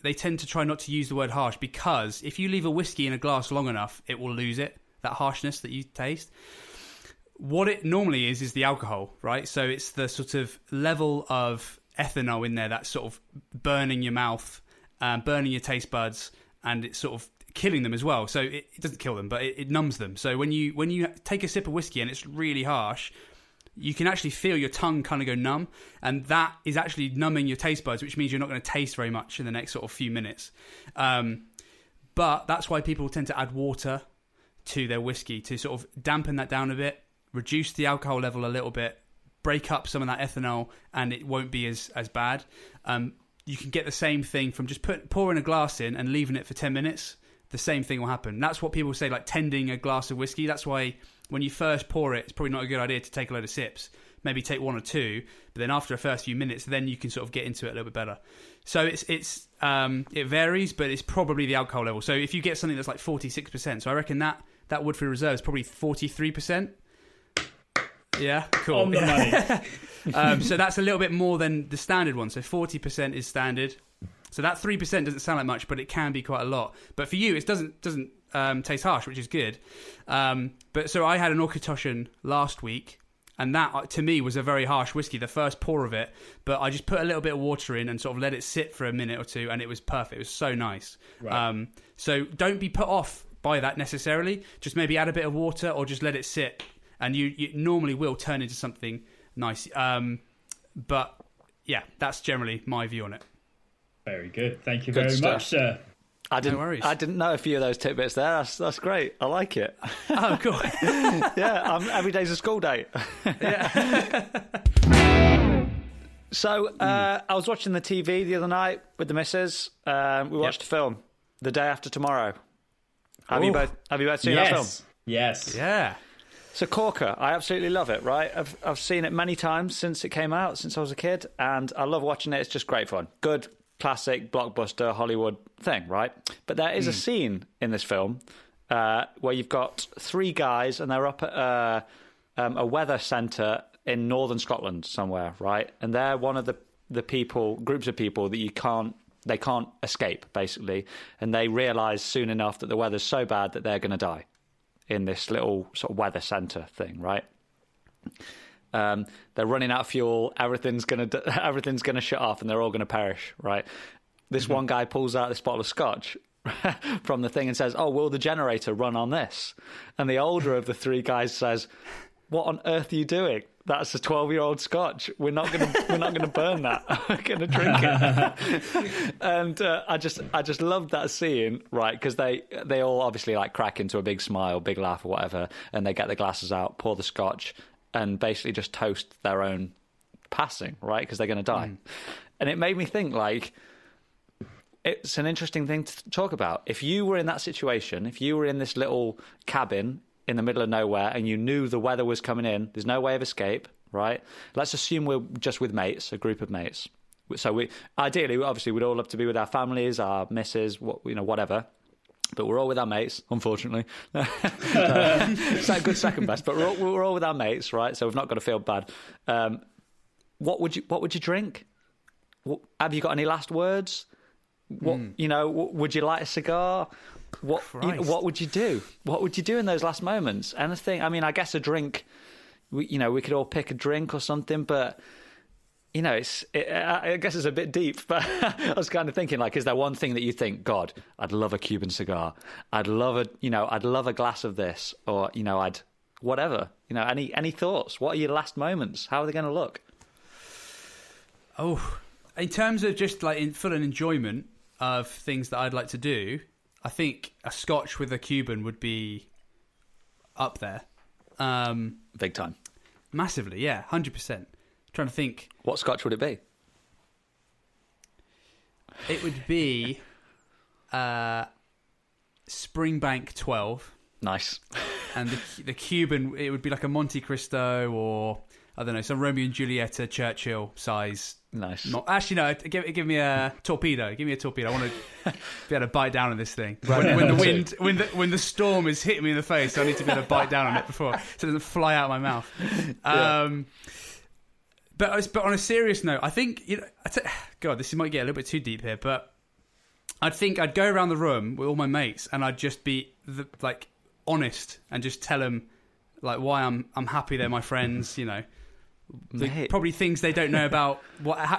they tend to try not to use the word harsh, because if you leave a whiskey in a glass long enough, it will lose that harshness that you taste. What it normally is the alcohol, right? So it's the sort of level of ethanol in there that's sort of burning your mouth, burning your taste buds, and it's sort of killing them as well. So it doesn't kill them, but it numbs them. So when you take a sip of whiskey and it's really harsh, you can actually feel your tongue kind of go numb, and that is actually numbing your taste buds, which means you're not going to taste very much in the next sort of few minutes. But that's why people tend to add water to their whiskey to sort of dampen that down a bit, reduce the alcohol level a little bit, break up some of that ethanol, and it won't be as bad. You can get the same thing from just pouring a glass in and leaving it for 10 minutes. The same thing will happen. That's what people say, like tending a glass of whiskey. That's why when you first pour it, it's probably not a good idea to take a load of sips. Maybe take one or two, but then after the first few minutes, then you can sort of get into it a little bit better. So it varies, but it's probably the alcohol level. So if you get something that's like 46%, so I reckon that Woodford Reserve is probably 43%. Yeah, cool. On the money. So that's a little bit more than the standard one. So 40% is standard. So that 3% doesn't sound like much, but it can be quite a lot. But for you, it doesn't taste harsh, which is good. But so I had an Auchentoshan last week, and that to me was a very harsh whiskey, the first pour of it. But I just put a little bit of water in and sort of let it sit for a minute or two, and it was perfect. It was so nice. Right. So don't be put off by that necessarily. Just maybe add a bit of water or just let it sit, and you normally will turn into something nice. But yeah, that's generally my view on it. Very good. Thank you very much, sir. I didn't know a few of those tidbits there. That's great. I like it. Oh, cool. Yeah, every day's a school day. Yeah. So I was watching the TV the other night with the missus. We watched a film, The Day After Tomorrow. Have you both seen that film? Yes. Yeah. So Corker, I absolutely love it, right? I've seen it many times since it came out, since I was a kid, and I love watching it. It's just great fun. Good, classic, blockbuster, Hollywood thing, right? But there is a scene in this film where you've got three guys, and they're up at a weather centre in northern Scotland somewhere, right? And they're one of the groups of people that they can't escape, basically. And they realise soon enough that the weather's so bad that they're going to die in this little sort of weather centre thing, right? They're running out of fuel. Everything's gonna shut off, and they're all gonna perish, right? This one guy pulls out this bottle of scotch from the thing and says, "Oh, will the generator run on this?" And the older of the three guys says, "What on earth are you doing? That's a 12-year-old scotch. We're not gonna burn that. We're gonna drink it." And I just loved that scene, right? Because they all obviously like crack into a big smile, big laugh, or whatever, and they get their glasses out, pour the scotch, and basically just toast their own passing, right? Because they're going to die. And it made me think, like, it's an interesting thing to talk about. If you were in that situation, if you were in this little cabin in the middle of nowhere and you knew the weather was coming in, there's no way of escape, right? Let's assume we're just with mates, a group of mates. So we'd all love to be with our families, our missus, whatever. But we're all with our mates, unfortunately. It's a good second best, but we're all with our mates, right? So we've not got to feel bad. What would you drink? Have you got any last words? Would you light a cigar? What would you do? What would you do in those last moments? Anything? I mean, I guess a drink. We could all pick a drink or something, but. I guess it's a bit deep, but I was kind of thinking, like, is there one thing that you think, God, I'd love a Cuban cigar. I'd love a glass of this, or, I'd whatever. Any thoughts? What are your last moments? How are they going to look? Oh, in terms of just like in full enjoyment of things that I'd like to do, I think a scotch with a Cuban would be up there. Big time. Massively, yeah, 100%. Trying to think. What scotch would it be? It would be Springbank 12. Nice. And the Cuban, it would be like a Monte Cristo or, I don't know, some Romeo and Julieta Churchill size. Nice. Actually, no, give me a torpedo. Give me a torpedo. I want to be able to bite down on this thing. When the storm is hitting me in the face, I need to be able to bite down on it before, so it doesn't fly out of my mouth. But on a serious note, I think, God, this might get a little bit too deep here, but I'd think I'd go around the room with all my mates, and I'd just be honest and just tell them like why I'm happy they're my friends. You know, probably things they don't know about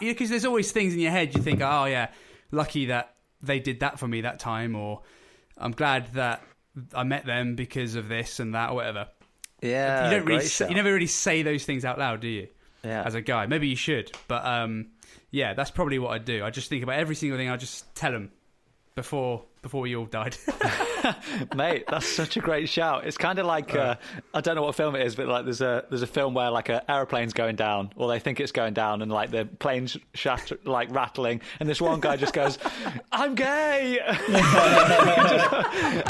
because there's always things in your head you think, oh yeah, lucky that they did that for me that time, or I'm glad that I met them because of this and that or whatever. Yeah, you never really say those things out loud, do you? Yeah. As a guy, maybe you should, but yeah, that's probably what I'd do. I just think about every single thing. I just tell them before we all died. Mate, that's such a great shout. It's kind of like I don't know what film it is, but like there's a film where like an aeroplane's going down, or they think it's going down, and like the plane's rattling, and this one guy just goes, "I'm gay,"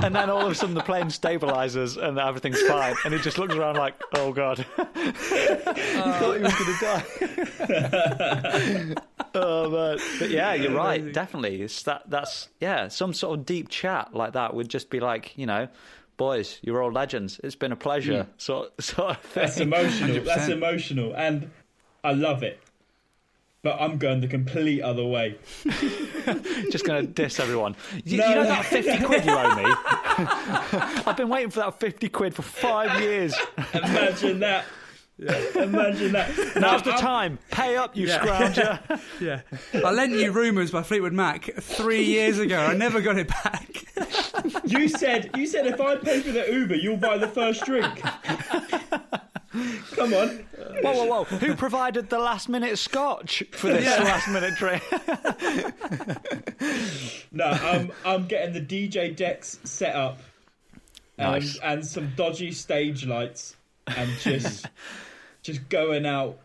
and then all of a sudden the plane stabilizes and everything's fine, and he just looks around like, "Oh God," he thought he was going to die. Oh man, but yeah, you're right. Definitely, it's that's some sort of deep chat like that would just be like, you know, boys, you're all legends. It's been a pleasure. Sort of thing. That's emotional. 100%. That's emotional, and I love it. But I'm going the complete other way. Just going to diss everyone. You know that 50 quid you owe me? I've been waiting for that 50 quid for 5 years. Imagine that. Yeah. Imagine that. Now's the time. Pay up, you scrounger. Yeah. I lent you Rumours by Fleetwood Mac 3 years ago. I never got it back. You said if I pay for the Uber, you'll buy the first drink. Come on. Whoa. Who provided the last minute scotch for this last minute drink? No, I'm getting the DJ decks set up. Nice. And some dodgy stage lights, and just going out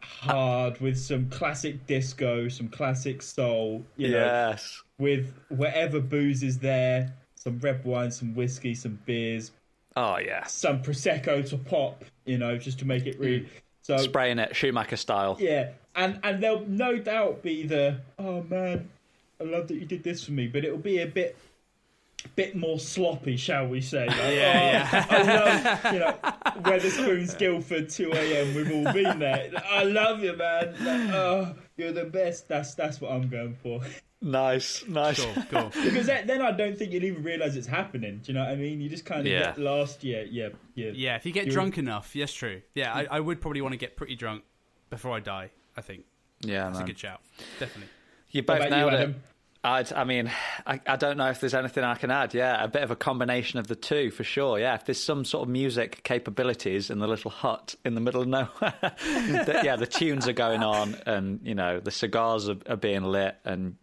hard with some classic disco, some classic soul, you know, with whatever booze is there, some red wine, some whiskey, some beers. Oh yeah. Some Prosecco to pop, you know, just to make it really so spraying it Schumacher style. Yeah. And there'll no doubt be the, oh man, I love that you did this for me, but it'll be a bit more sloppy, shall we say? Like, I love, you know, Wetherspoons, Guildford, 2 a.m. We've all been there. I love you, man. Like, oh, you're the best. That's what I'm going for. Nice. Cool. Because then I don't think you'll even realise it's happening. Do you know what I mean? You just kind of get lost. Yeah. Yeah, if you get drunk enough, yes, true. Yeah, I would probably want to get pretty drunk before I die, I think. Yeah, that's a good shout. Definitely. You both nailed it. I mean, I don't know if there's anything I can add. Yeah, a bit of a combination of the two for sure. Yeah, if there's some sort of music capabilities in the little hut in the middle of nowhere, the tunes are going on, and you know the cigars are being lit, and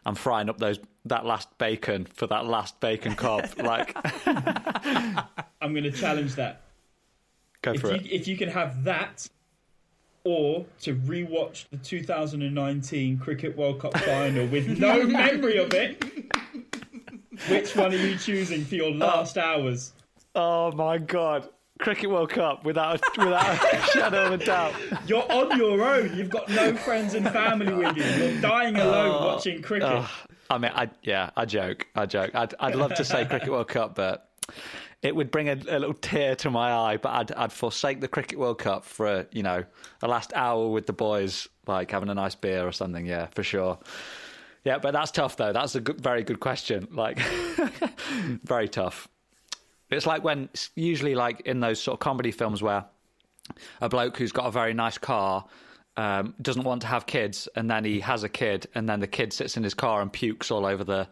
I'm frying up that last bacon for that last bacon cob. Like, I'm going to challenge that. Go for it. If you can have that, or to rewatch the 2019 Cricket World Cup final with no memory of it, which one are you choosing for your last hours? Oh my God. Cricket World Cup without a shadow of a doubt. You're on your own. You've got no friends and family with you. You're dying alone watching cricket. I mean, I joke. I'd love to say Cricket World Cup, but it would bring a little tear to my eye. But I'd forsake the Cricket World Cup for a last hour with the boys, like having a nice beer or something. Yeah, for sure. Yeah, but that's tough though. That's a very good question. Like, very tough. It's like when, usually like in those sort of comedy films where a bloke who's got a very nice car doesn't want to have kids, and then he has a kid, and then the kid sits in his car and pukes all over the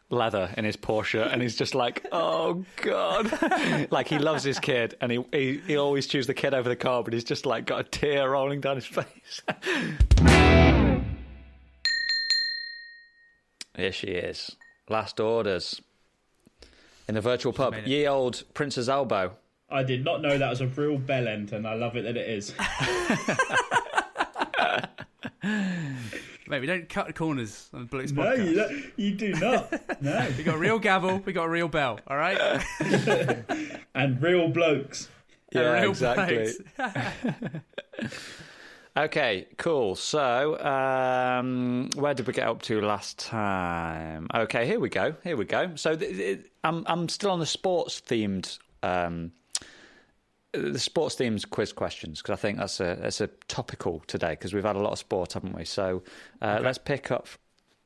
leather in his Porsche, and he's just like, oh God. Like he loves his kid, and he always chooses the kid over the car, but he's just like got a tear rolling down his face. Here she is. Last orders. In the virtual pub, ye old Prince's Elbow. I did not know that was a real bell end, and I love it that it is. Mate, we don't cut the corners on the Blokes No, podcast. you do not. No. We got a real gavel, we got a real bell, all right? And real blokes. Yeah, real exactly. Okay, cool. So, where did we get up to last time? Okay, here we go. So, I'm still on the sports themed quiz questions, because I think that's a topical today, because we've had a lot of sport, haven't we? So let's pick up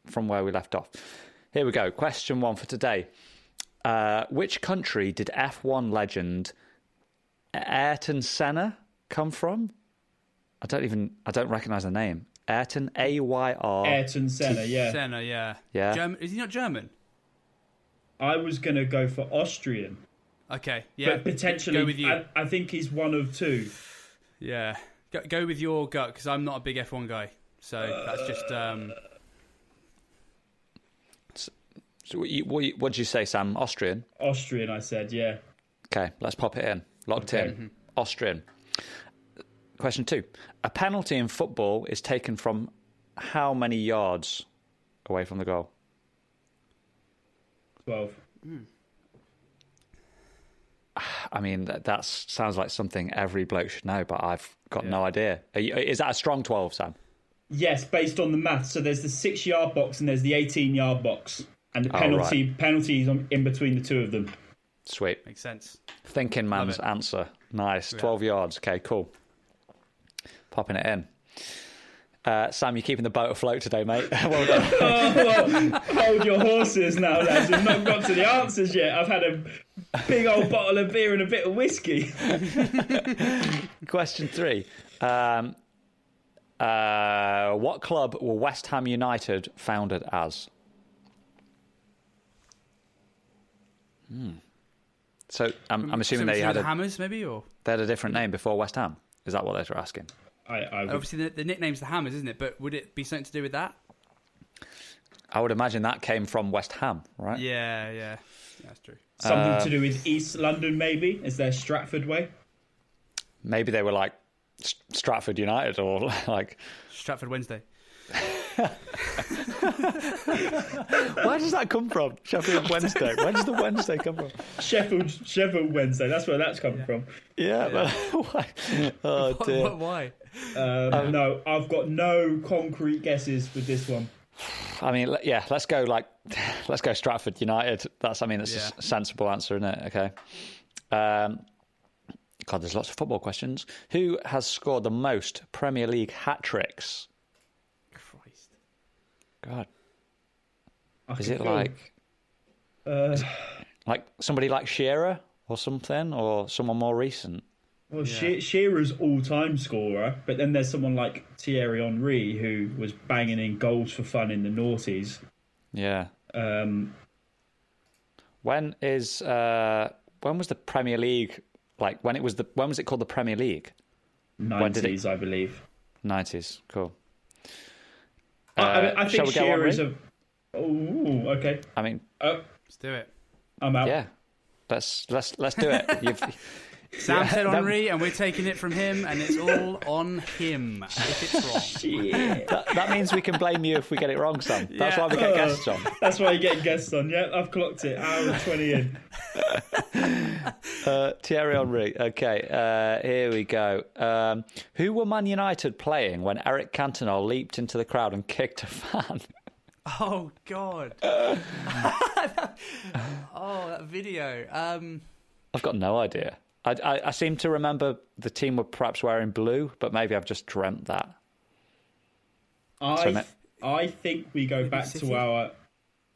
from where we left off. Here we go. Question 1 for today. Which country did F1 legend Ayrton Senna come from? I don't recognise the name. Ayrton, A-Y-R. Ayrton Senna, yeah. Senna, yeah. Yeah. Is he not German? I was going to go for Austrian. Okay, yeah. But potentially, go with you. I think he's one of two. Yeah. Go with your gut, because I'm not a big F1 guy. So that's just... So what did you say, Sam? Austrian? Austrian, I said, yeah. Okay, let's pop it in. Locked in. Mm-hmm. Austrian. Question 2. A penalty in football is taken from how many yards away from the goal? 12. I mean, that sounds like something every bloke should know, but I've got no idea. Is that a strong 12, Sam? Yes, based on the maths. So there's the 6-yard box and there's the 18-yard box. And the penalty is in between the two of them. Sweet. Makes sense. Thinking man's answer. Nice. 12 yards. Okay, cool. Popping it in. Sam, you're keeping the boat afloat today, mate. Well done. Hold your horses now, lads. We've not got to the answers yet. I've had a big old bottle of beer and a bit of whiskey. Question 3. What club were West Ham United founded as? So I'm assuming they had the Hammers, maybe, or they had a different name before West Ham. Is that what they were asking? Obviously the nickname's the Hammers, isn't it? But would it be something to do with that? I would imagine that came from West Ham, right? Yeah, that's true. Something to do with East London, maybe? Is there Stratford way? Maybe they were like Stratford United or like Stratford Wednesday. Where does that come from? Sheffield Wednesday. Where does the Wednesday come from? Sheffield Wednesday. That's where that's come from. Yeah. But why? Oh dear. Why? No, I've got no concrete guesses with this one. I mean, yeah. Let's go Stratford United. That's a sensible answer, isn't it? Okay. God, there's lots of football questions. Who has scored the most Premier League hat-tricks? Christ. God. Is it like somebody like Shearer or something, or someone more recent? Well, Shearer's all-time scorer, but then there's someone like Thierry Henry who was banging in goals for fun in the noughties. Yeah. When was the Premier League? Like when was it called the Premier League? 90s, I believe. 90s, cool. I think Shearer is a. Oh, okay. I mean, let's do it. I'm out. Yeah, let's do it. Sam said Henry, and we're taking it from him, and it's all on him if it's wrong. Shit. That means we can blame you if we get it wrong, Sam. That's why we get guests on. That's why you get guests on. Yeah, I've clocked it. Hour and 20 in. Thierry Henry. Okay, here we go. Who were Man United playing when Eric Cantona leaped into the crowd and kicked a fan? Oh, God. That video. I've got no idea. I seem to remember the team were perhaps wearing blue, but maybe I've just dreamt that. I think we go back to our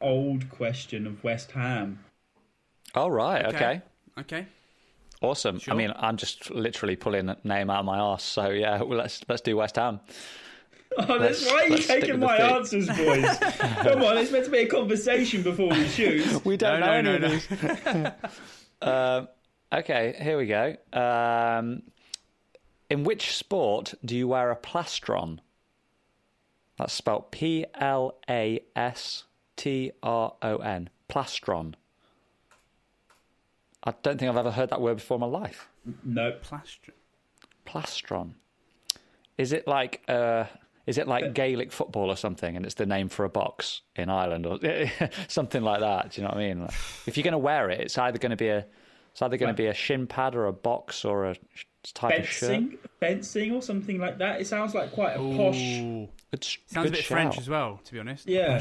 old question of West Ham. Oh, right. Okay. Awesome. Sure. I mean, I'm just literally pulling a name out of my arse. So, yeah, let's do West Ham. Oh, that's why you're taking my answers, boys. Come on, it's meant to be a conversation before we choose. We don't know any of these. Okay, here we go. In which sport do you wear a plastron? That's spelled Plastron. Plastron. I don't think I've ever heard that word before in my life. No. Plastron. Is it like Gaelic football or something, and it's the name for a box in Ireland or something like that? Do you know what I mean? Like, if you're going to wear it, it's either going to be a shin pad or a box or a type of shirt. Fencing or something like that. It sounds like quite a posh. Sounds a bit French as well, to be honest. Yeah.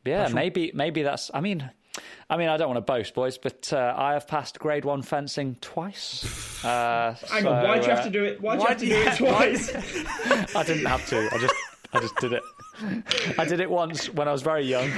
Yeah, maybe that's. I mean, I don't want to boast, boys, but I have passed grade 1 fencing twice. Hang on, why'd you have to do it? Why'd you have to do it twice? I didn't have to. I just did it. I did it once when I was very young.